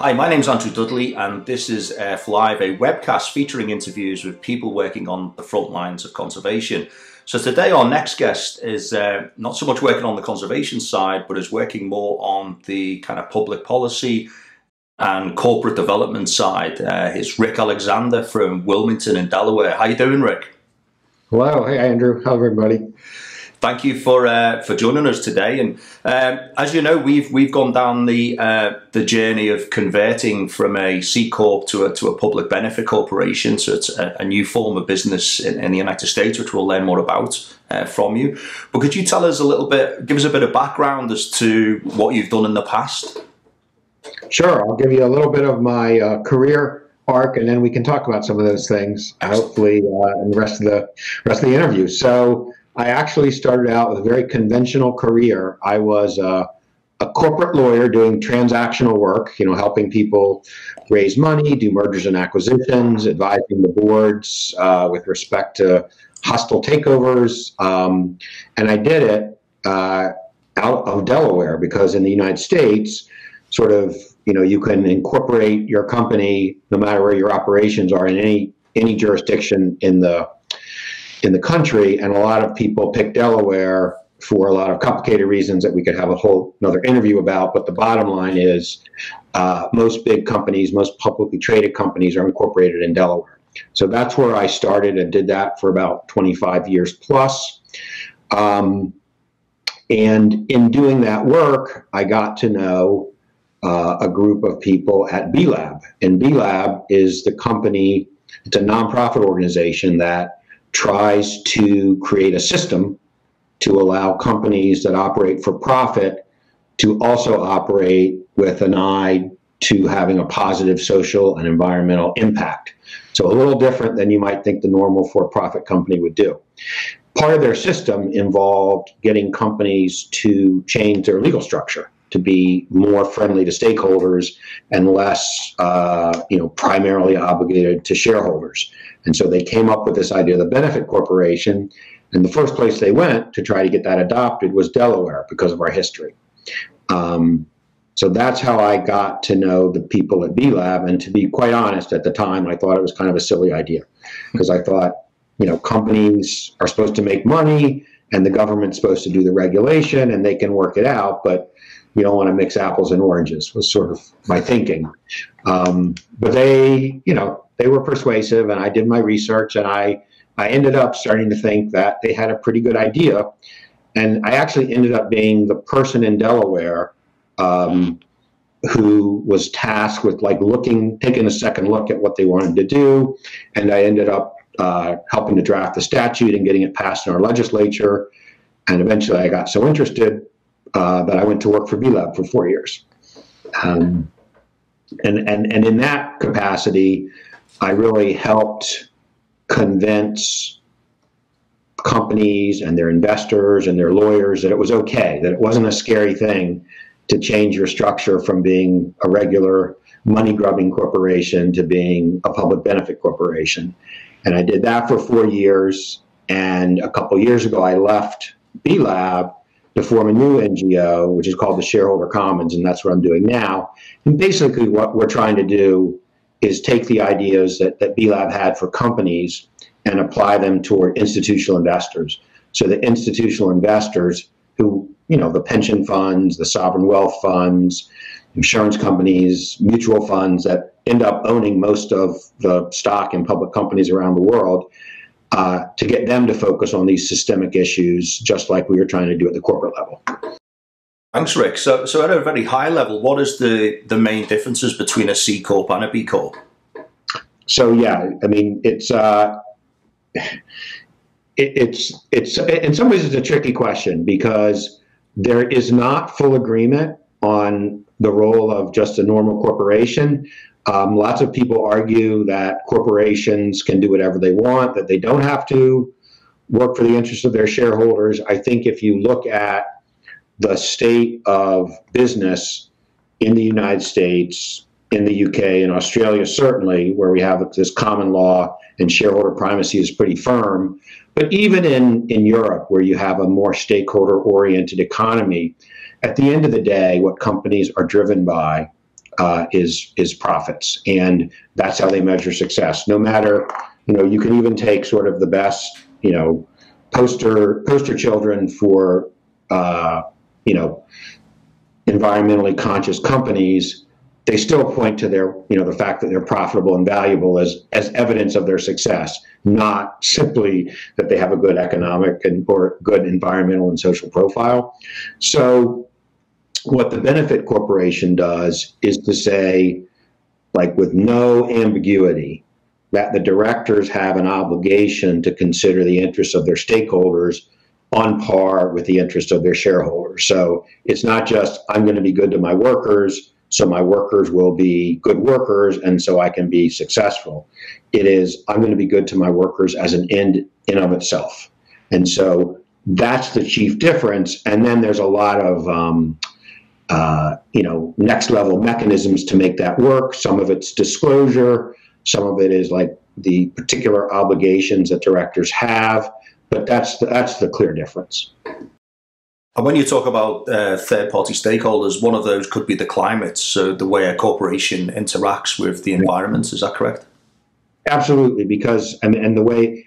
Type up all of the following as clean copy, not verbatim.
Hi, my name's Andrew Dudley, and this is F-Live, a webcast featuring interviews with people working on the front lines of conservation. So today our next guest is not so much working on the conservation side, but is working more on the kind of public policy and corporate development side. It's Rick Alexander from Wilmington in Delaware. How you doing, Rick? Hello. Hey, Andrew. How's everybody? Thank you for joining us today. And as you know, we've gone down the journey of converting from a C-Corp to a public benefit corporation. So it's a new form of business in the United States, which we'll learn more about from you. But could you tell us a little bit, give us a bit of background as to what you've done in the past? Sure. I'll give you a little bit of my career arc, and then we can talk about some of those things, hopefully, in the rest of the interview. So I actually started out with a very conventional career. I was a corporate lawyer doing transactional work, helping people raise money, do mergers and acquisitions, advising the boards with respect to hostile takeovers. And I did it out of Delaware because in the United States, you can incorporate your company no matter where your operations are in any jurisdiction in the country, and a lot of people pick Delaware for a lot of complicated reasons that we could have a whole another interview about. But the bottom line is most big companies, most publicly traded companies are incorporated in Delaware. So that's where I started and did that for about 25 years plus. And in doing that work, I got to know a group of people at B-Lab. And B-Lab is the company, it's a nonprofit organization that tries to create a system to allow companies that operate for profit to also operate with an eye to having a positive social and environmental impact. So a little different than you might think the normal for-profit company would do. Part of their system involved getting companies to change their legal structure to be more friendly to stakeholders and less, primarily obligated to shareholders. And so they came up with this idea of the benefit corporation. And the first place they went to try to get that adopted was Delaware because of our history. So that's how I got to know the people at B-Lab. And to be quite honest, at the time, I thought it was kind of a silly idea because I thought, companies are supposed to make money and the government's supposed to do the regulation and they can work it out, but you don't want to mix apples and oranges was sort of my thinking. But they were persuasive, and I did my research, and I ended up starting to think that they had a pretty good idea. And I actually ended up being the person in Delaware who was tasked with taking a second look at what they wanted to do. And I ended up helping to draft the statute and getting it passed in our legislature. And eventually I got so interested that I went to work for B-Lab for 4 years. And in that capacity, I really helped convince companies and their investors and their lawyers that it was okay, that it wasn't a scary thing to change your structure from being a regular money-grubbing corporation to being a public benefit corporation. And I did that for 4 years. And a couple of years ago, I left B-Lab to form a new NGO, which is called the Shareholder Commons, and that's what I'm doing now. And basically what we're trying to do is take the ideas that B-Lab had for companies and apply them toward institutional investors. So the institutional investors who, the pension funds, the sovereign wealth funds, insurance companies, mutual funds that end up owning most of the stock in public companies around the world, to get them to focus on these systemic issues, just like we were trying to do at the corporate level. Thanks, Rick. So at a very high level, what is the main differences between a C Corp and a B Corp? So yeah, I mean, it's in some ways it's a tricky question because there is not full agreement on the role of just a normal corporation. Lots of people argue that corporations can do whatever they want, that they don't have to work for the interests of their shareholders. I think if you look at the state of business in the United States, in the UK, in Australia, certainly, where we have this common law and shareholder primacy is pretty firm, but even in Europe, where you have a more stakeholder-oriented economy, at the end of the day, what companies are driven by is profits, and that's how they measure success. No matter, you can even take sort of the best, poster children for environmentally conscious companies. They still point to their, the fact that they're profitable and valuable as evidence of their success, not simply that they have a good economic or good environmental and social profile. So what the benefit corporation does is to say, like with no ambiguity, that the directors have an obligation to consider the interests of their stakeholders on par with the interests of their shareholders. So it's not just, I'm going to be good to my workers, so my workers will be good workers, and so I can be successful. It is, I'm going to be good to my workers as an end in of itself. And so that's the chief difference. And then there's a lot of, next level mechanisms to make that work. Some of it's disclosure. Some of it is like the particular obligations that directors have. But that's the clear difference. And when you talk about third-party stakeholders, one of those could be the climate, so the way a corporation interacts with the environment. Is that correct? Absolutely, because and the way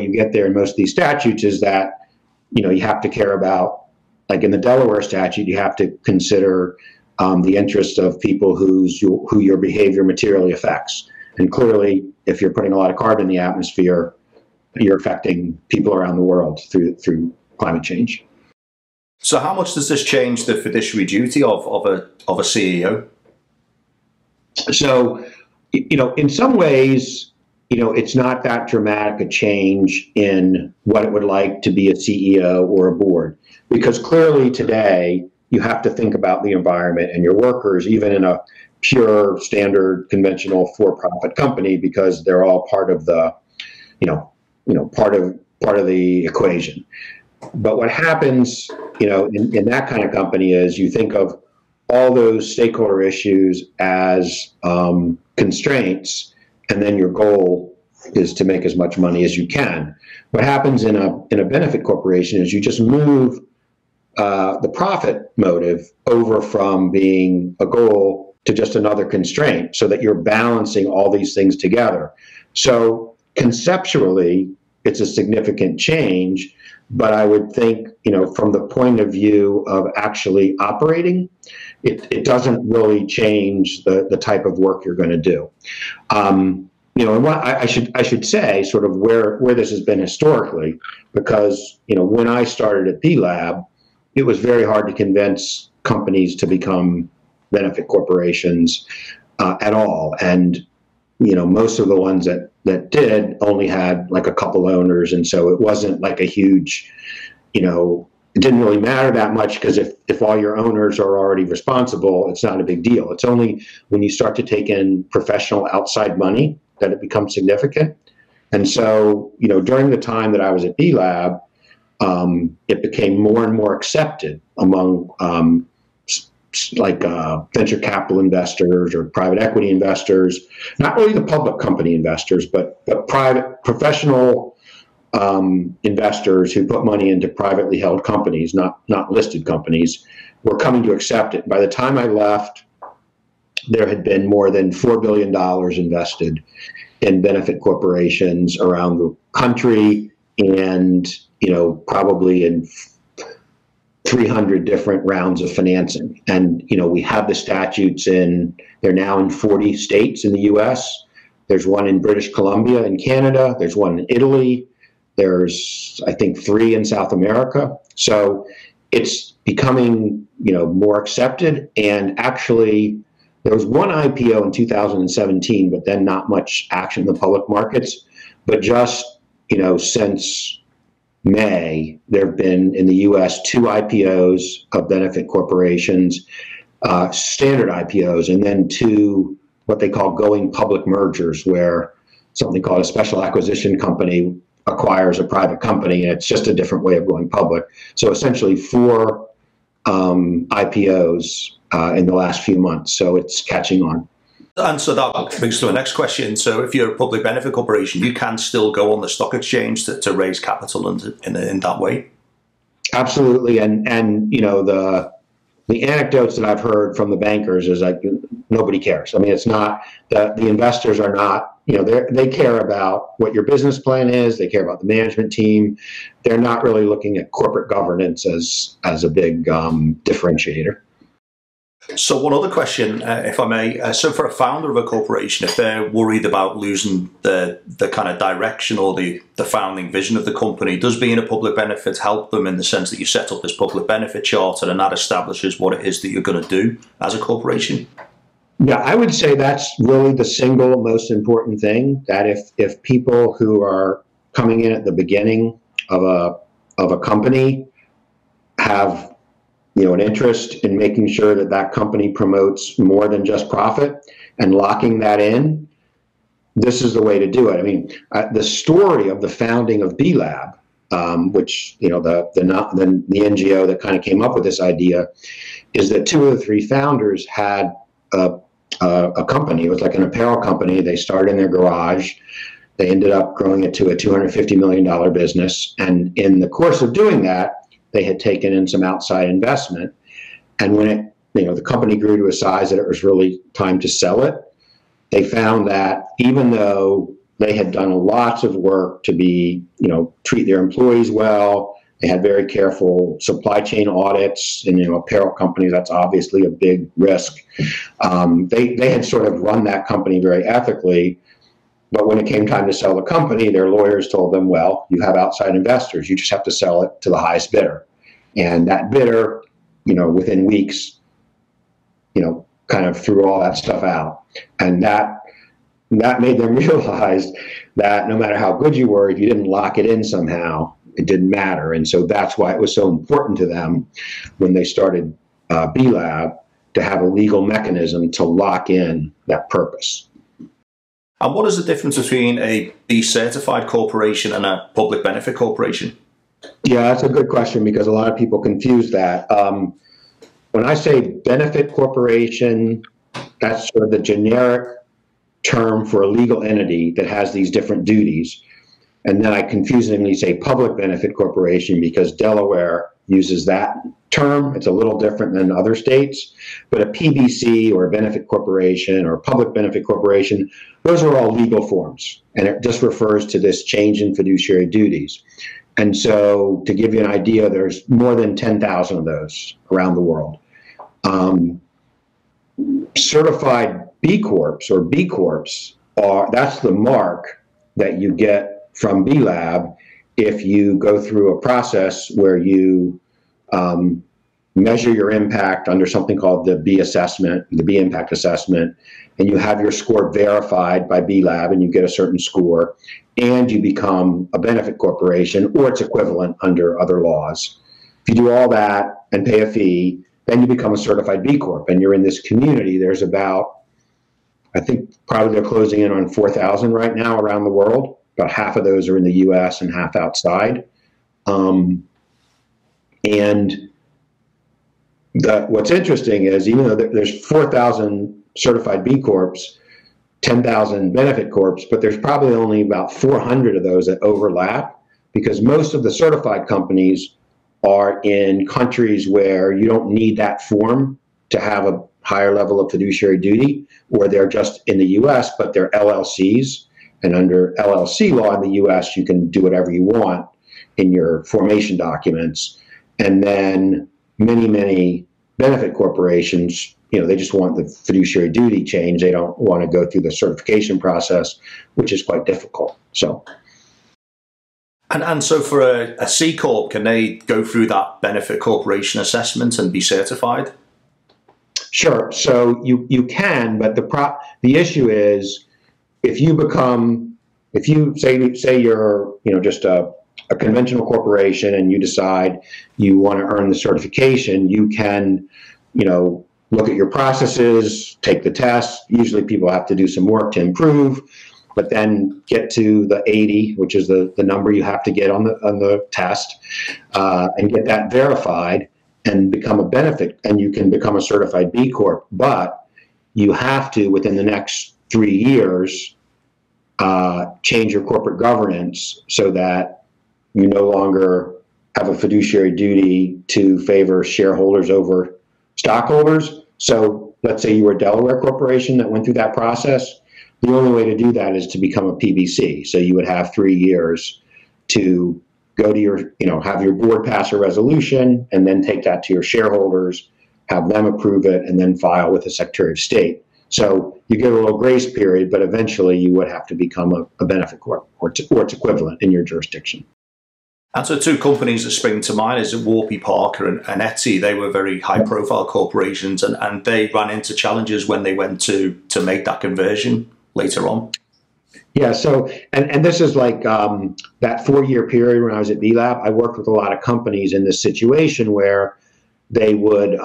you get there in most of these statutes is that you have to care about, like in the Delaware statute, you have to consider the interest of people who your behavior materially affects. And clearly, if you're putting a lot of carbon in the atmosphere, you're affecting people around the world through climate change. So how much does this change the fiduciary duty of a CEO? So, in some ways, it's not that dramatic a change in what it would like to be a CEO or a board, because clearly today you have to think about the environment and your workers, even in a pure, standard, conventional for-profit company, because they're all part of the, part of the equation. But what happens, in that kind of company is you think of all those stakeholder issues as constraints, and then your goal is to make as much money as you can. What happens in a benefit corporation is you just move the profit motive over from being a goal to just another constraint, so that you're balancing all these things together. So conceptually, it's a significant change. But I would think, from the point of view of actually operating, it doesn't really change the type of work you're going to do. And what I should say, sort of where this has been historically, because when I started at B-Lab, it was very hard to convince companies to become benefit corporations at all, and most of the ones that did only had like a couple owners, and so it wasn't like a huge, it didn't really matter that much, because if all your owners are already responsible, it's not a big deal. It's only when you start to take in professional outside money that it becomes significant. And so, during the time that I was at B-Lab, it became more and more accepted among venture capital investors or private equity investors, not really the public company investors, but private professional investors who put money into privately held companies, not listed companies, were coming to accept it. By the time I left, there had been more than $4 billion invested in benefit corporations around the country, and probably in 300 different rounds of financing. And, we have the statutes they're now in 40 states in the US. There's one in British Columbia in Canada. There's one in Italy. There's, I think, 3 in South America. So it's becoming, more accepted. And actually, there was one IPO in 2017, but then not much action in the public markets. But just, since May, there have been in the U.S. 2 IPOs of benefit corporations, standard IPOs, and then 2 what they call going public mergers, where something called a special acquisition company acquires a private company, and it's just a different way of going public. So essentially 4 IPOs in the last few months. So it's catching on. And so that brings us to the next question. So if you're a public benefit corporation, you can still go on the stock exchange to raise capital in that way? Absolutely. And the anecdotes that I've heard from the bankers is like nobody cares. I mean, it's not that the investors are not, they care about what your business plan is. They care about the management team. They're not really looking at corporate governance as a big differentiator. So one other question, if I may. So for a founder of a corporation, if they're worried about losing the kind of direction or the founding vision of the company, does being a public benefit help them in the sense that you set up this public benefit charter and that establishes what it is that you're going to do as a corporation? Yeah, I would say that's really the single most important thing, that if people who are coming in at the beginning of a company have an interest in making sure that that company promotes more than just profit and locking that in, this is the way to do it. I mean, the story of the founding of B-Lab, which, the NGO that kind of came up with this idea, is that two of the three founders had a company. It was like an apparel company. They started in their garage. They ended up growing it to a $250 million business. And in the course of doing that, they had taken in some outside investment. And when the company grew to a size that it was really time to sell it, they found that even though they had done lots of work to treat their employees well, they had very careful supply chain audits, and apparel companies, that's obviously a big risk. They had sort of run that company very ethically, but when it came time to sell the company, their lawyers told them, well, you have outside investors, you just have to sell it to the highest bidder. And that bidder, within weeks, kind of threw all that stuff out. And that made them realize that no matter how good you were, if you didn't lock it in somehow, it didn't matter. And so that's why it was so important to them when they started B-Lab to have a legal mechanism to lock in that purpose. And what is the difference between a B-certified corporation and a public benefit corporation? Yeah, that's a good question because a lot of people confuse that. When I say benefit corporation, that's sort of the generic term for a legal entity that has these different duties. And then I confusingly say public benefit corporation because Delaware uses that term. It's a little different than other states, but a PBC or a benefit corporation or a public benefit corporation, those are all legal forms. And it just refers to this change in fiduciary duties. And so to give you an idea, there's more than 10,000 of those around the world. Certified B Corps or B Corps that's the mark that you get from B-Lab if you go through a process where you measure your impact under something called the B assessment, the B impact assessment, and you have your score verified by B-Lab and you get a certain score, and you become a benefit corporation or its equivalent under other laws. If you do all that and pay a fee, then you become a certified B Corp, and you're in this community. There's about, I think probably they're closing in on 4,000 right now around the world. About half of those are in the US and half outside. And what's interesting is even though there's 4,000 certified B Corps, 10,000 benefit corps, but there's probably only about 400 of those that overlap because most of the certified companies are in countries where you don't need that form to have a higher level of fiduciary duty, or they're just in the US, but they're LLCs. And under LLC law in the US, you can do whatever you want in your formation documents. And then many benefit corporations, they just want the fiduciary duty change. They don't want to go through the certification process, which is quite difficult. So. And so for a C-Corp, can they go through that benefit corporation assessment and be certified? Sure. So you can, but the issue is if you say you're just a conventional corporation and you decide you want to earn the certification, you can look at your processes, take the test. Usually people have to do some work to improve, but then get to the 80, which is the number you have to get on the test, and get that verified and become a benefit, and you can become a certified B Corp. But you have to, within the next 3 years, change your corporate governance so that you no longer have a fiduciary duty to favor shareholders over stockholders. So let's say you were a Delaware corporation that went through that process. The only way to do that is to become a PBC. So you would have 3 years to go to your, have your board pass a resolution and then take that to your shareholders, have them approve it, and then file with the Secretary of State. So you get a little grace period, but eventually you would have to become a benefit corp or its equivalent in your jurisdiction. And so two companies that spring to mind is Warby Parker and Etsy. They were very high-profile corporations, and they ran into challenges when they went to make that conversion later on. Yeah, so, and this is like that 4-year period when I was at B-Lab, I worked with a lot of companies in this situation where they would,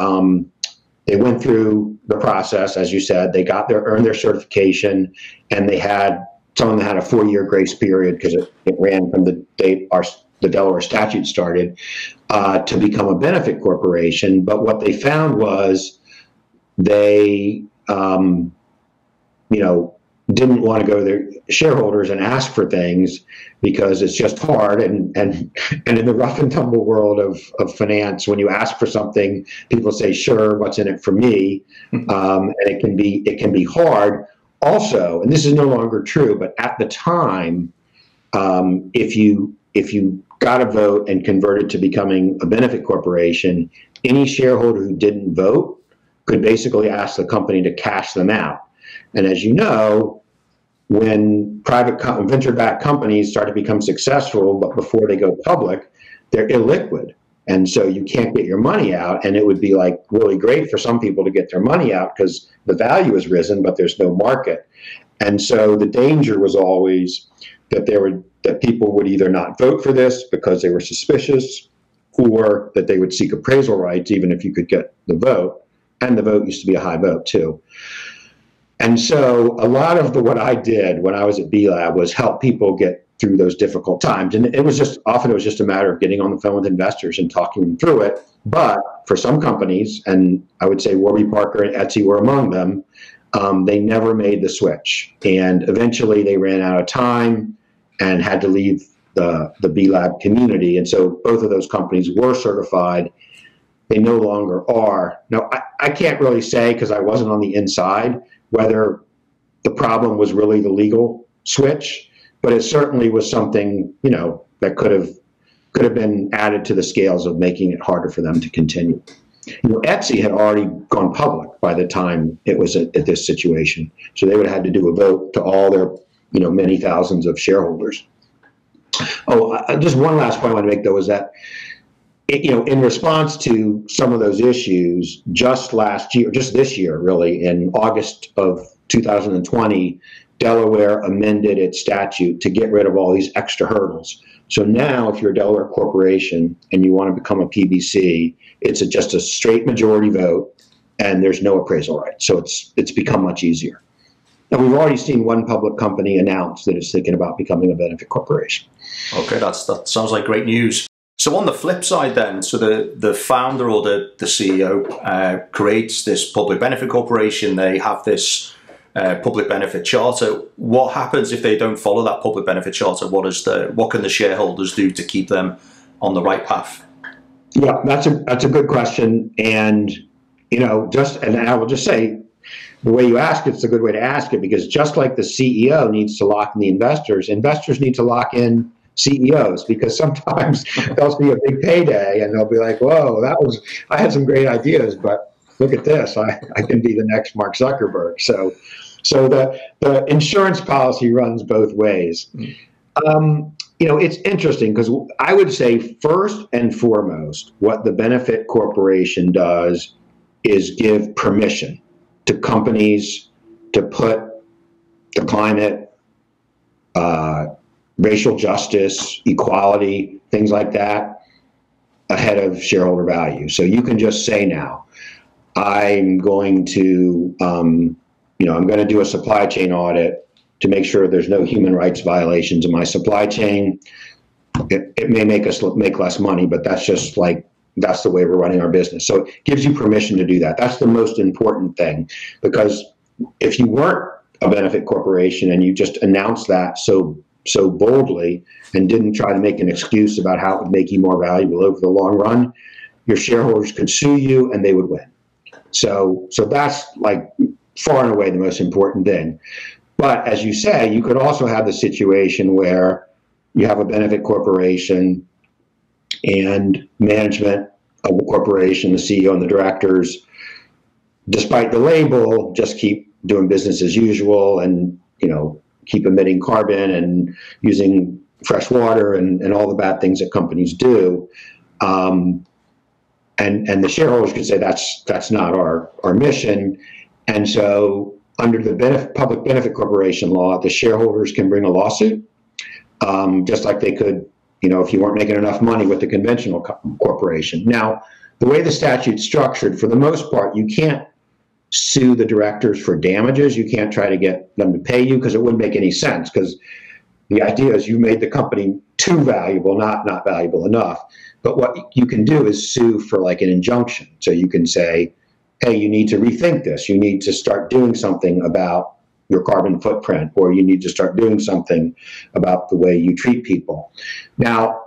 they went through the process, as you said, they earned their certification, and some of them had a 4-year grace period because it ran from the date the Delaware statute started to become a benefit corporation. But what they found was they, didn't want to go to their shareholders and ask for things because it's just hard. And in the rough and tumble world of finance, when you ask for something, people say, sure, what's in it for me? And it can be hard. Also, and this is no longer true, but at the time, if you got a vote and converted to becoming a benefit corporation, any shareholder who didn't vote could basically ask the company to cash them out. And as you know, when venture-backed companies start to become successful, but before they go public, they're illiquid. And so you can't get your money out, and it would be like really great for some people to get their money out because the value has risen, but there's no market. And so the danger was always that people would either not vote for this because they were suspicious, or that they would seek appraisal rights even if you could get the vote. And the vote used to be a high vote too. And so a lot of what I did when I was at B-Lab was help people get through those difficult times. And often it was just a matter of getting on the phone with investors and talking them through it. But for some companies, and I would say Warby Parker and Etsy were among them, they never made the switch. And eventually they ran out of time and had to leave the B-Lab community. And so both of those companies were certified. They no longer are. Now, I can't really say, because I wasn't on the inside, whether the problem was really the legal switch, but it certainly was something, that could have been added to the scales of making it harder for them to continue. Etsy had already gone public by the time it was at this situation. So they would have had to do a vote to all their, many thousands of shareholders. Oh, just one last point I want to make, though, is that, in response to some of those issues, just this year, really, in August of 2020, Delaware amended its statute to get rid of all these extra hurdles. So now, if you're a Delaware corporation and you want to become a PBC, it's just a straight majority vote, and there's no appraisal right. So it's become much easier. And we've already seen one public company announce that it's thinking about becoming a benefit corporation. Okay, that sounds like great news. So on the flip side then, so the founder or the CEO creates this public benefit corporation, they have this public benefit charter. What happens if they don't follow that public benefit charter? What can the shareholders do to keep them on the right path? Yeah, that's a good question. And, and I will just say, the way you ask it's a good way to ask it, because just like the CEO needs to lock in the investors need to lock in CEOs, because sometimes they'll see a big payday and they'll be like, whoa, I had some great ideas, but look at this, I can be the next Mark Zuckerberg. So the insurance policy runs both ways. It's interesting because I would say first and foremost, what the benefit corporation does is give permission to companies to put the climate, racial justice, equality, things like that, ahead of shareholder value. So you can just say now, I'm going to, I'm going to do a supply chain audit to make sure there's no human rights violations in my supply chain. It may make us make less money, but that's the way we're running our business. So it gives you permission to do that. That's the most important thing, because if you weren't a benefit corporation and you just announced that so boldly and didn't try to make an excuse about how it would make you more valuable over the long run, your shareholders could sue you and they would win. So that's like far and away the most important thing. But as you say, you could also have the situation where you have a benefit corporation and management of the corporation, the CEO and the directors, despite the label, just keep doing business as usual and, keep emitting carbon and using fresh water and all the bad things that companies do. And the shareholders could say that's not our mission. And so under the public benefit corporation law, the shareholders can bring a lawsuit, just like they could, if you weren't making enough money with the conventional corporation. Now, the way the statute's structured, for the most part, you can't sue the directors for damages. You can't try to get them to pay you because it wouldn't make any sense, because the idea is you made the company too valuable, not valuable enough. But what you can do is sue for like an injunction. So you can say, hey, you need to rethink this. You need to start doing something about your carbon footprint, or you need to start doing something about the way you treat people. Now,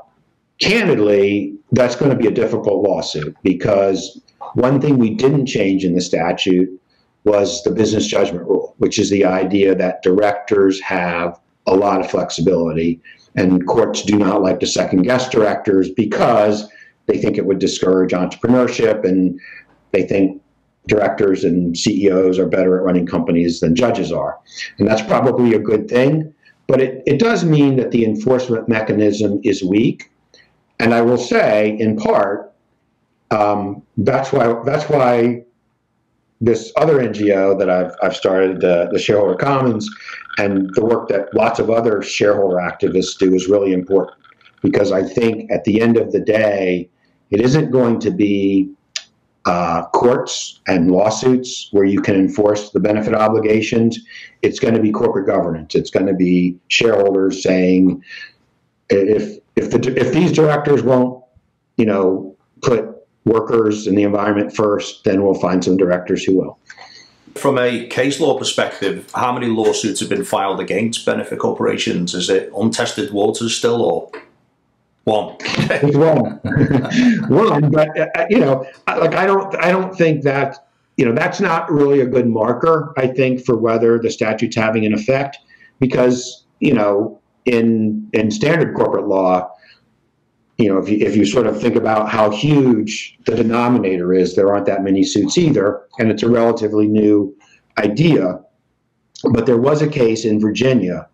candidly, that's going to be a difficult lawsuit, because one thing we didn't change in the statute was the business judgment rule, which is the idea that directors have a lot of flexibility, and courts do not like to second guess directors because they think it would discourage entrepreneurship, and they think directors and CEOs are better at running companies than judges are. And that's probably a good thing, but it does mean that the enforcement mechanism is weak. And I will say, in part, that's why this other NGO that I've started, the Shareholder Commons, and the work that lots of other shareholder activists do is really important, because I think at the end of the day, it isn't going to be courts and lawsuits where you can enforce the benefit obligations. It's going to be corporate governance. It's going to be shareholders saying, if these directors won't, put workers and the environment first, then we'll find some directors who will. From a case law perspective, how many lawsuits have been filed against benefit corporations? Is it untested waters still, or one? It's one. One, but I don't think that, that's not really a good marker, I think, for whether the statute's having an effect, because, in standard corporate law, if you sort of think about how huge the denominator is, there aren't that many suits either, and it's a relatively new idea. But there was a case in Virginia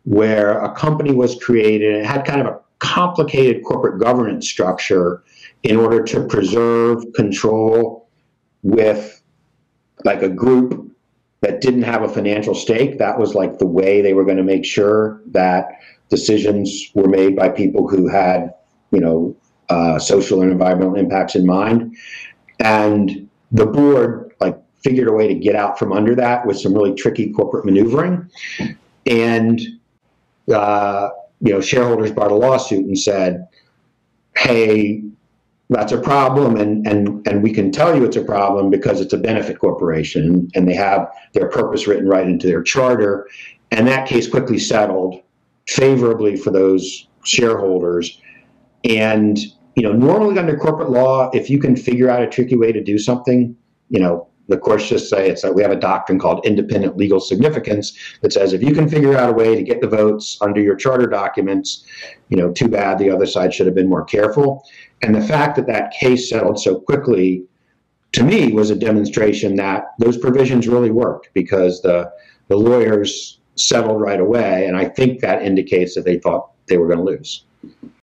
where a company was created, and it had kind of a complicated corporate governance structure in order to preserve control with like a group that didn't have a financial stake. That was like the way they were going to make sure that decisions were made by people who had social and environmental impacts in mind. And the board figured a way to get out from under that with some really tricky corporate maneuvering. And, shareholders brought a lawsuit and said, hey, that's a problem. And we can tell you it's a problem because it's a benefit corporation, and they have their purpose written right into their charter. And that case quickly settled favorably for those shareholders. And, normally under corporate law, if you can figure out a tricky way to do something, the courts just say it's like we have a doctrine called independent legal significance that says if you can figure out a way to get the votes under your charter documents, too bad, the other side should have been more careful. And the fact that that case settled so quickly, to me, was a demonstration that those provisions really worked, because the lawyers settled right away. And I think that indicates that they thought they were going to lose.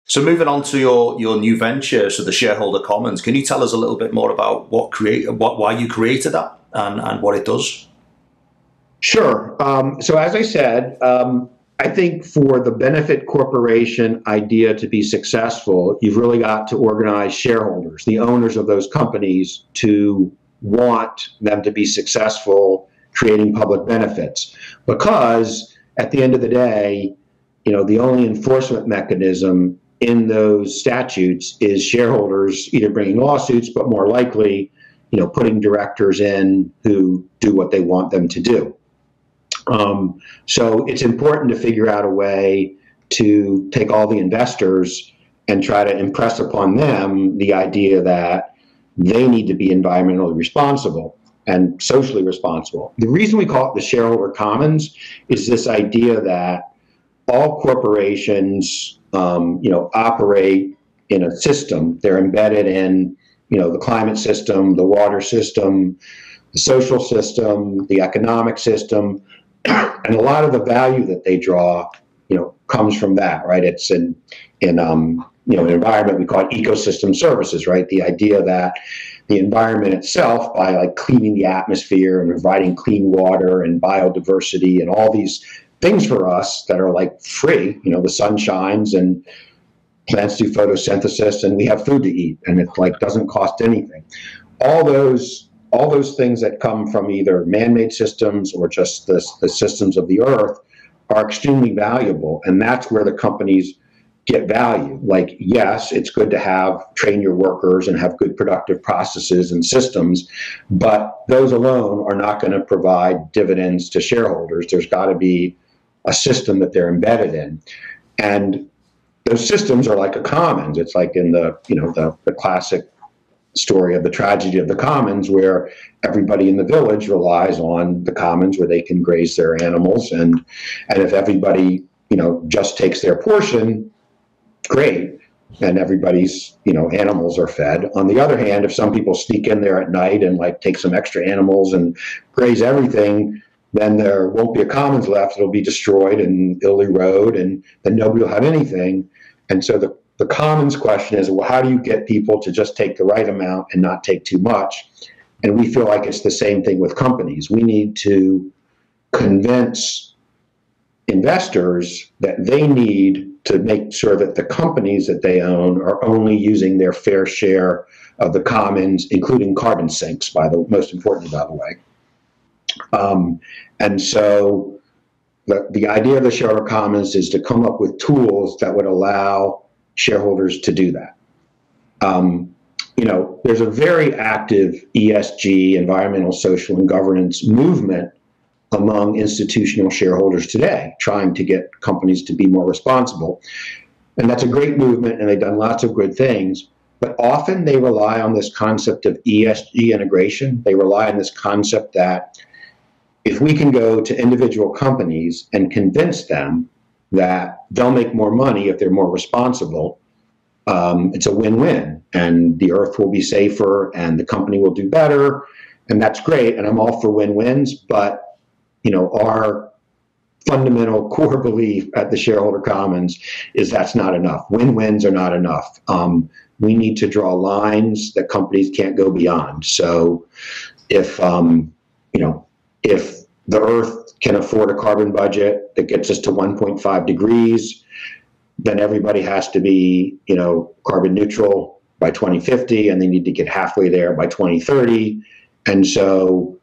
So moving on to your new venture, so the Shareholder Commons, can you tell us a little bit more about why you created that and what it does? Sure. So as I said, I think for the benefit corporation idea to be successful, you've really got to organize shareholders, the owners of those companies, to want them to be successful creating public benefits. Because at the end of the day, the only enforcement mechanism in those statutes is shareholders either bringing lawsuits, but more likely, putting directors in who do what they want them to do. So it's important to figure out a way to take all the investors and try to impress upon them the idea that, they need to be environmentally responsible and socially responsible. The reason we call it the shareholder commons is this idea that all corporations, operate in a system. They're embedded in, the climate system, the water system, the social system, the economic system, and a lot of the value that they draw, comes from that, right? It's in an environment, we call it ecosystem services, right? The idea that the environment itself, by like cleaning the atmosphere and providing clean water and biodiversity and all these things for us that are like free, the sun shines and plants do photosynthesis and we have food to eat and it like doesn't cost anything. All those things that come from either man-made systems or just the systems of the earth are extremely valuable, and that's where the companies get value. Like, yes, it's good to train your workers and have good productive processes and systems, but those alone are not going to provide dividends to shareholders. There's got to be a system that they're embedded in, and those systems are like a commons. It's like in the classic story of the tragedy of the commons, where everybody in the village relies on the commons where they can graze their animals, and if everybody just takes their portion, great, and everybody's animals are fed. On the other hand, if some people sneak in there at night and like take some extra animals and graze everything, then there won't be a commons left. It'll be destroyed and it'll erode, and then nobody will have anything. And so the commons question is, well, how do you get people to just take the right amount and not take too much? And we feel like it's the same thing with companies. We need to convince investors that they need to make sure that the companies that they own are only using their fair share of the commons, including carbon sinks, most importantly, by the way. And so the idea of the shareholder commons is to come up with tools that would allow shareholders to do that. There's a very active ESG, environmental, social, and governance movement among institutional shareholders today, trying to get companies to be more responsible. And that's a great movement, and they've done lots of good things. But often they rely on this concept of ESG integration. They rely on this concept that if we can go to individual companies and convince them that they'll make more money if they're more responsible, it's a win-win, and the earth will be safer and the company will do better, and that's great, and I'm all for win-wins. But our fundamental core belief at the Shareholder Commons is that's not enough. Win-wins are not enough. We need to draw lines that companies can't go beyond. So if the Earth can afford a carbon budget that gets us to 1.5 degrees, then everybody has to be, carbon neutral by 2050, and they need to get halfway there by 2030. And so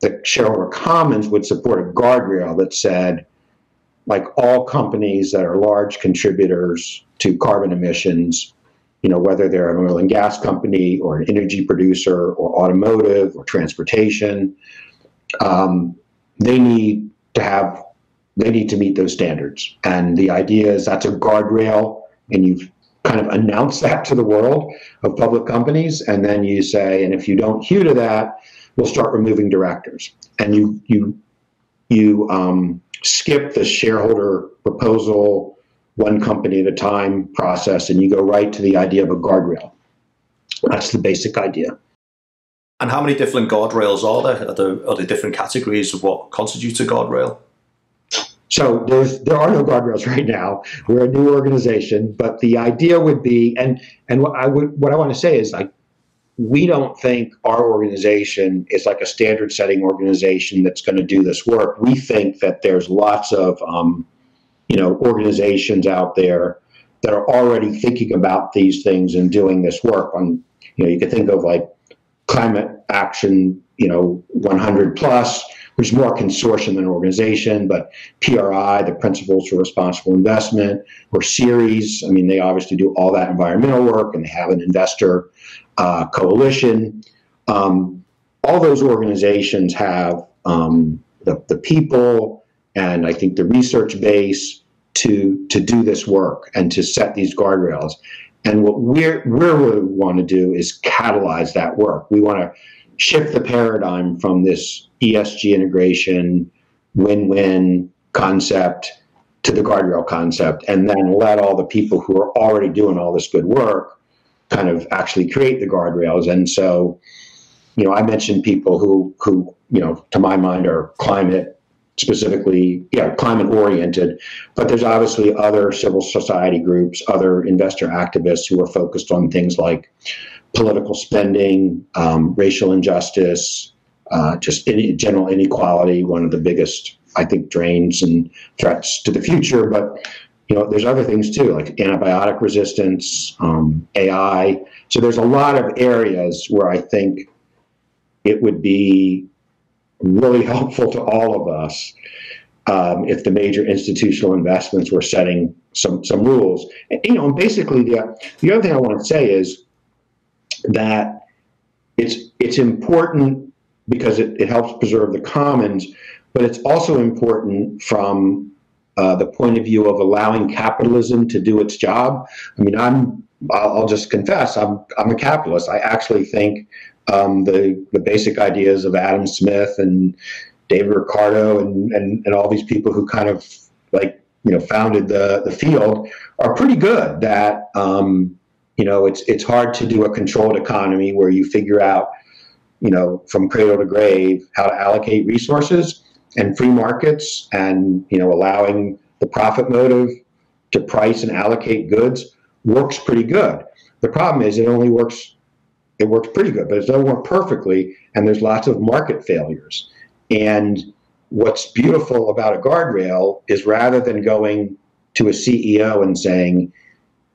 the Shareholder Commons would support a guardrail that said, like, all companies that are large contributors to carbon emissions, whether they're an oil and gas company or an energy producer or automotive or transportation, they need to meet those standards. And the idea is that's a guardrail, and you've kind of announced that to the world of public companies, and then you say, and if you don't hew to that, we'll start removing directors. And you skip the shareholder proposal, one company at a time process, and you go right to the idea of a guardrail. That's the basic idea. And how many different guardrails are there? Are there different categories of what constitutes a guardrail? So there are no guardrails right now. We're a new organization, but the idea would be, and what I want to say is, like, we don't think our organization is like a standard setting organization that's going to do this work. We think that there's lots of organizations out there that are already thinking about these things and doing this work. You can think of like Climate Action 100 plus, which is more a consortium than an organization, but PRI, the Principles for Responsible Investment, or Ceres, they obviously do all that environmental work, and they have an investor coalition. All those organizations have the people and I think the research base to do this work and to set these guardrails. And what we really want to do is catalyze that work. We want to shift the paradigm from this ESG integration, win-win concept to the guardrail concept, and then let all the people who are already doing all this good work kind of actually create the guardrails. And so, I mentioned people who to my mind are climate oriented, but there's obviously other civil society groups, other investor activists who are focused on things like political spending, racial injustice, just general inequality, one of the biggest, I think, drains and threats to the future. But there's other things too, like antibiotic resistance, AI. So there's a lot of areas where I think it would be really helpful to all of us if the major institutional investments were setting some rules. And basically the other thing I want to say is that it's important because it helps preserve the commons, but it's also important from the point of view of allowing capitalism to do its job. I mean, I'll just confess, I'm a capitalist. I actually think the basic ideas of Adam Smith and David Ricardo and all these people who kind of founded the field are pretty good. That it's hard to do a controlled economy where you figure out from cradle to grave how to allocate resources, and free markets and allowing the profit motive to price and allocate goods works pretty good. The problem is it works pretty good, but it doesn't work perfectly, and there's lots of market failures. And what's beautiful about a guardrail is rather than going to a CEO and saying,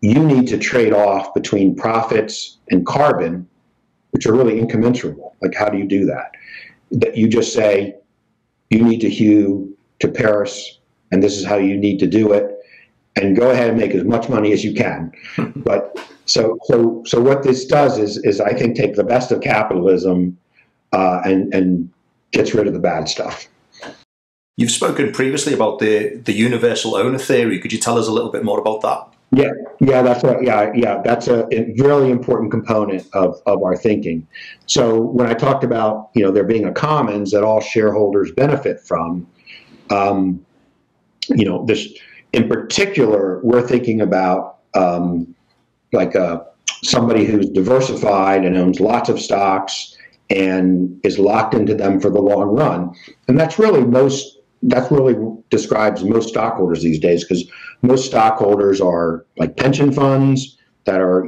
you need to trade off between profits and carbon, which are really incommensurable. Like, how do you do that? That you just say, you need to hew to Paris, and this is how you need to do it, and go ahead and make as much money as you can. But so what this does is I think take the best of capitalism and gets rid of the bad stuff. You've spoken previously about the universal owner theory. Could you tell us a little bit more about that? Yeah, that's a really important component of our thinking. So when I talked about there being a commons that all shareholders benefit from, this in particular, we're thinking about somebody who's diversified and owns lots of stocks and is locked into them for the long run, and that really describes most stockholders these days, because most stockholders are like pension funds that are,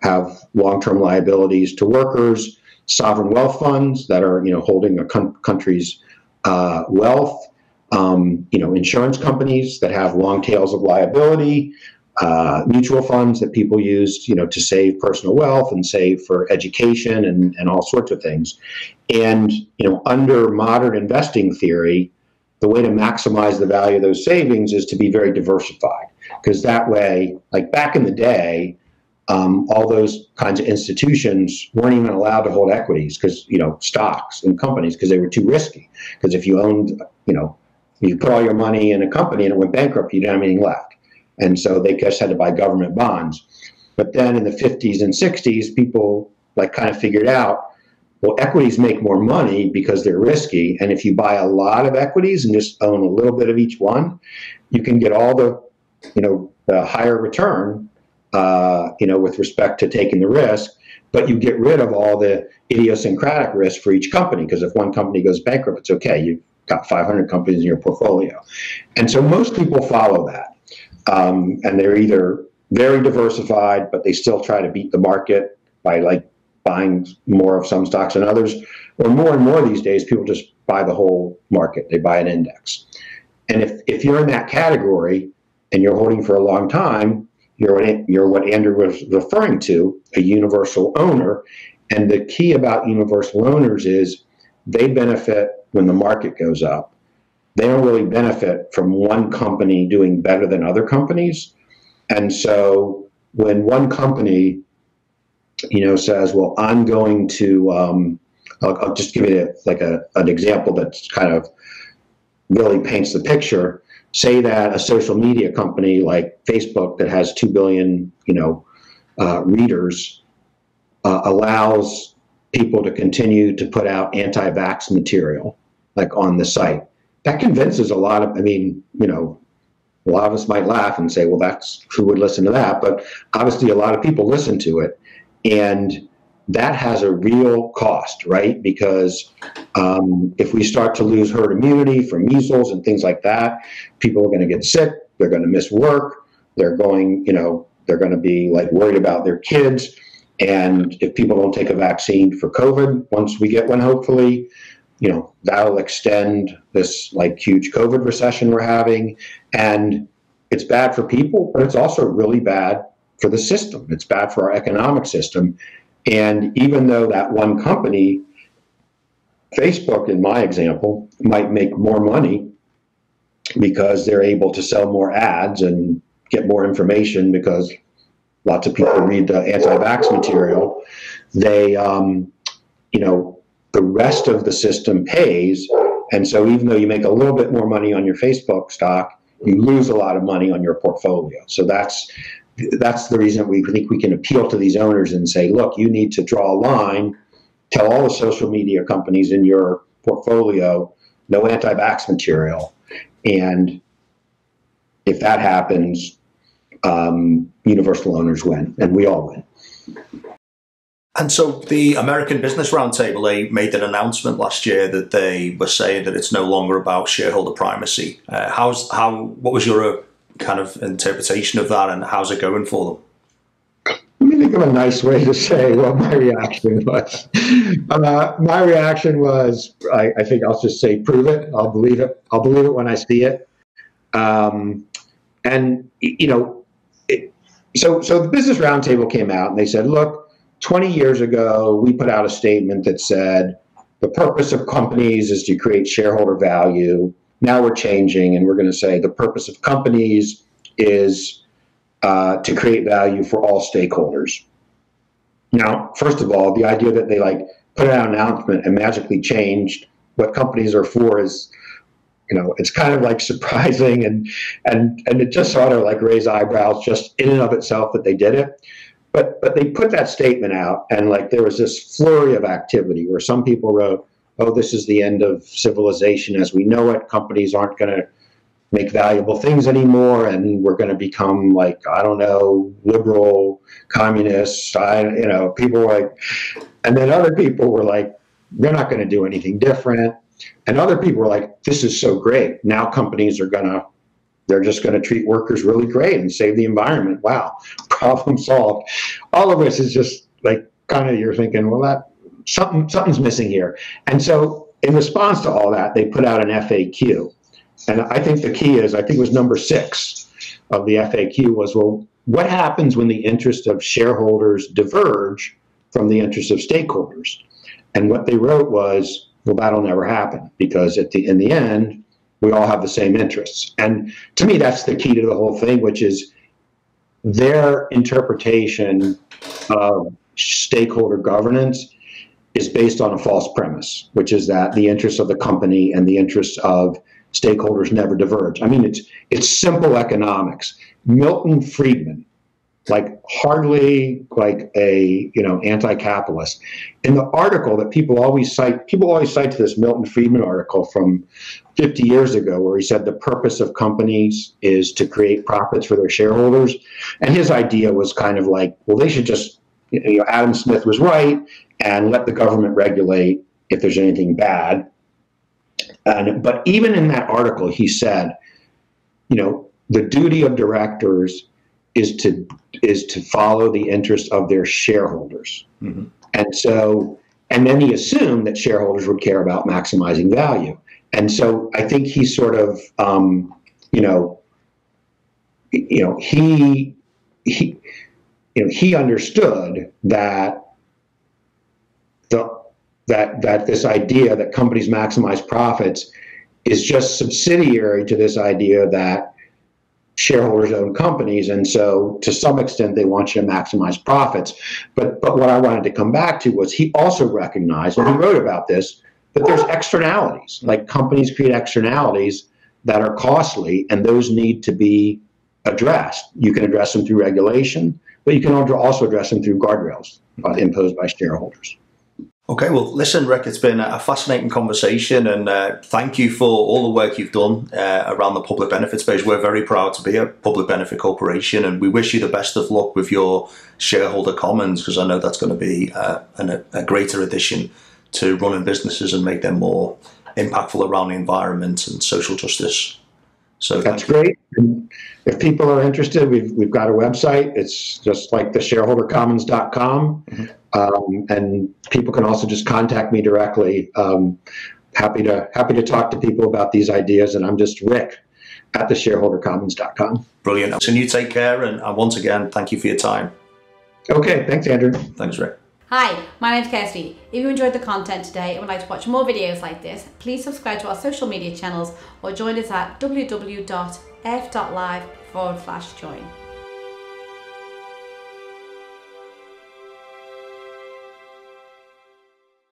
have long-term liabilities to workers, sovereign wealth funds that are, holding a country's wealth, insurance companies that have long tails of liability, mutual funds that people use, to save personal wealth and save for education and all sorts of things. And, under modern investing theory, the way to maximize the value of those savings is to be very diversified, because that way, like back in the day, all those kinds of institutions weren't even allowed to hold equities, because stocks and companies, because they were too risky. Because if you owned, you put all your money in a company and it went bankrupt, you didn't have anything left, and so they just had to buy government bonds. But then in the 50s and 60s, people kind of figured out, well, equities make more money because they're risky, and if you buy a lot of equities and just own a little bit of each one, you can get all the higher return, with respect to taking the risk, but you get rid of all the idiosyncratic risk for each company, because if one company goes bankrupt, it's okay. You've got 500 companies in your portfolio. And so most people follow that, and they're either very diversified, but they still try to beat the market by buying more of some stocks than others, or more and more these days, people just buy the whole market. They buy an index. And if you're in that category and you're holding for a long time, you're what Andrew was referring to, a universal owner. And the key about universal owners is they benefit when the market goes up. They don't really benefit from one company doing better than other companies. And so when one company says, well, I'm going to, I'll just give you an example that's kind of really paints the picture. Say that a social media company like Facebook that has 2 billion, readers allows people to continue to put out anti-vax material, like on the site. That convinces a lot of, I mean, you know, a lot of us might laugh and say, well, that's, who would listen to that? But obviously a lot of people listen to it. And that has a real cost, right? Because if we start to lose herd immunity from measles and things like that, people are going to get sick, they're going to miss work, they're going, you know, they're going to be like worried about their kids. And if people don't take a vaccine for COVID, once we get one, hopefully, you know, that'll extend this like huge COVID recession we're having. And it's bad for people, but it's also really bad for the system. It's bad for our economic system. And even though that one company, Facebook, in my example, might make more money because they're able to sell more ads and get more information because lots of people read the anti-vax material, they, you know, the rest of the system pays. And so even though you make a little bit more money on your Facebook stock, you lose a lot of money on your portfolio. So that's the reason we think we can appeal to these owners and say, look, you need to draw a line, tell all the social media companies in your portfolio, no anti-vax material. And if that happens, universal owners win, and we all win. And so the American Business Roundtable, they made an announcement last year that they were saying that it's no longer about shareholder primacy. What was your kind of interpretation of that, and how's it going for them? Let me think of a nice way to say what my reaction was. My reaction was, I think I'll just say, prove it. I'll believe it. I'll believe it when I see it. And, you know, so the Business Roundtable came out and they said, look, 20 years ago, we put out a statement that said the purpose of companies is to create shareholder value. Now we're changing and we're going to say the purpose of companies is to create value for all stakeholders. Now, first of all, the idea that they like put out an announcement and magically changed what companies are for is, you know, it's kind of like surprising and it just sort of like raise eyebrows just in and of itself that they did it. But they put that statement out, and like there was this flurry of activity where some people wrote, oh, this is the end of civilization as we know it. Companies aren't going to make valuable things anymore, and we're going to become like, I don't know, liberal, communists. You know, people were like, and then other people were like, they're not going to do anything different. And other people were like, this is so great. Now companies are they're just going to treat workers really great and save the environment. Wow, problem solved. All of this is just like kind of, you're thinking, well, that something's missing here. And so in response to all that, they put out an FAQ. And I think the key is, I think it was number 6 of the FAQ was, well, what happens when the interests of shareholders diverge from the interests of stakeholders? And what they wrote was, well, that'll never happen because in the end, we all have the same interests. And to me, that's the key to the whole thing, which is their interpretation of stakeholder governance is based on a false premise, which is that the interests of the company and the interests of stakeholders never diverge. I mean, it's simple economics. Milton Friedman, like hardly like a, you know, anti-capitalist, in the article that people always cite to this Milton Friedman article from 50 years ago, where he said the purpose of companies is to create profits for their shareholders. And his idea was kind of like, well, they should just, you know, Adam Smith was right, and let the government regulate if there's anything bad. But even in that article, he said, you know, the duty of directors is to follow the interests of their shareholders. Mm-hmm. And then he assumed that shareholders would care about maximizing value. And so I think he sort of, he understood that that this idea that companies maximize profits is just subsidiary to this idea that shareholders own companies, and so to some extent they want you to maximize profits. But what I wanted to come back to was he also recognized, and he wrote about this, that there's externalities, like companies create externalities that are costly, and those need to be addressed. You can address them through regulation, but you can also address them through guardrails imposed by shareholders. Okay, well, listen, Rick, it's been a fascinating conversation, and thank you for all the work you've done around the public benefit space. We're very proud to be a public benefit corporation, and we wish you the best of luck with your shareholder commons, because I know that's going to be a greater addition to running businesses and make them more impactful around the environment and social justice. So that's great. And if people are interested, we've got a website. It's just like the shareholdercommons.com. Mm-hmm. And people can also just contact me directly. Happy to talk to people about these ideas. And I'm just Rick at the shareholdercommons.com. Brilliant. So you take care. And once again, thank you for your time. Okay. Thanks, Andrew. Thanks, Rick. Hi, my name's Kirsty. If you enjoyed the content today and would like to watch more videos like this, please subscribe to our social media channels or join us at www.f.live/join.